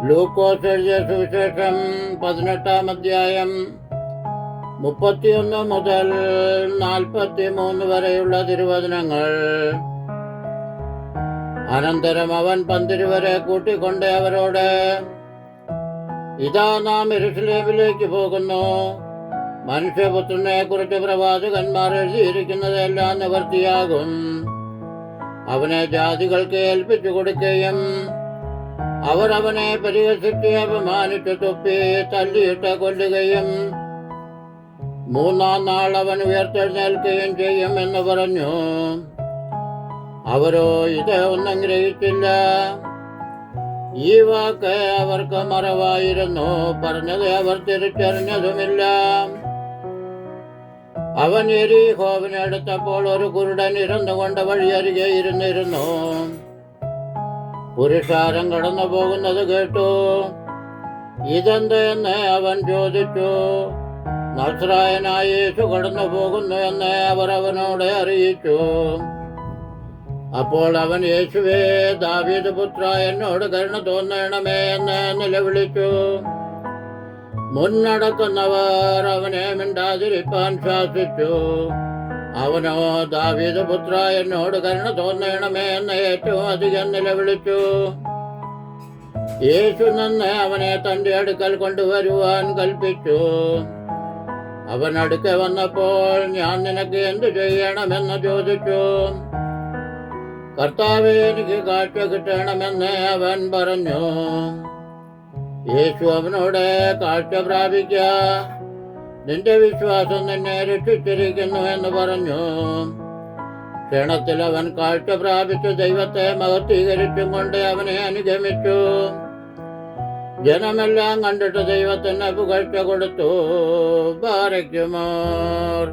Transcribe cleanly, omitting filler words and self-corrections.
ലൂക്കോസ് എഴുതിയ സുവിശേഷം 18-ാം അധ്യായം 31 മുതൽ 43 വരെയുള്ള തിരുവചനങ്ങൾ. അനന്തരം അവൻ പന്തിരുവരെ കൂട്ടിക്കൊണ്ട് അവരോട്, ഇതാ നാം യെരൂശലേമിലേക്ക് പോകുന്നു. മനുഷ്യപുത്രനെ കുറിച്ച് പ്രവാചകന്മാർ എഴുതിയിരിക്കുന്നതെല്ലാം നിവൃത്തിയാകും. അവനെ ജാതികൾക്ക് ഏൽപ്പിച്ചു കൊടുക്കുകയും അവർ അവനെ പരിഹസിച്ച് അപമാനിച്ചു തുപ്പി തല്ലിയിട്ട് കൊല്ലുകയും 3-ാം നാൾ അവൻ ഉയർത്തെഴുന്നേൽക്കുകയും ചെയ്യും എന്ന് പറഞ്ഞു. അവരോ ഇത് ഒന്നും ഗ്രഹിച്ചില്ല. ഈ വാക്ക് അവർക്ക് മറവായിരുന്നു. പറഞ്ഞത് അവർ തിരിച്ചറിഞ്ഞതുമില്ല. അവൻ യെരിഹോവിനടുത്തപ്പോൾ ഒരു കുരുടൻ ഇരുന്നുകൊണ്ട് വഴിയരികെ ഇരുന്നിരുന്നു. പുരുഷാരം കടന്നു പോകുന്നത് കേട്ടു. ഇതെന്തെന്ന് അവൻ ചോദിച്ചു. നസ്രായനായ യേശു കടന്നു പോകുന്നു എന്ന് അവർ അവനോട് അറിയിച്ചു. അപ്പോൾ അവൻ, യേശുവേ, ദാവീദ് പുത്ര, എന്നോട് കരുണ തോന്നണമേ എന്ന് നിലവിളിച്ചു. മുന്നടക്കുന്നവർ അവനെ മിണ്ടാതിരിപ്പാൻ ശാസിച്ചു. അവനോ, ദാവീദ് പുത്ര, എന്നോട് കരുണ തോന്നണമേ എന്ന് ഏറ്റവും അധികം നിലവിളിച്ചു. യേശു നിന്ന് അവനെ തന്റെ അടുക്കൽ കൊണ്ടുവരുവാൻ കൽപ്പിച്ചു. അവൻ അടുക്കെ വന്നപ്പോൾ, ഞാൻ നിനക്ക് എന്തു ചെയ്യണമെന്ന് ചോദിച്ചു. കർത്താവേ, എനിക്ക് കാഴ്ച കിട്ടണമെന്ന് അവൻ പറഞ്ഞു. യേശു അവനോട്, കാഴ്ച പ്രാപിക്ക, നിന്റെ വിശ്വാസം നിന്നെ രക്ഷിച്ചിരിക്കുന്നു എന്ന് പറഞ്ഞു. ക്ഷണത്തിൽ അവൻ കാഴ്ച പ്രാപിച്ച് ദൈവത്തെ മഹത്വീകരിച്ചും കൊണ്ട് അവനെ അനുഗമിച്ചു. ജനമെല്ലാം കണ്ടിട്ട് ദൈവത്തിന് പുകഴ്ച കൊടുത്തു. ബാരക്കുമോർ.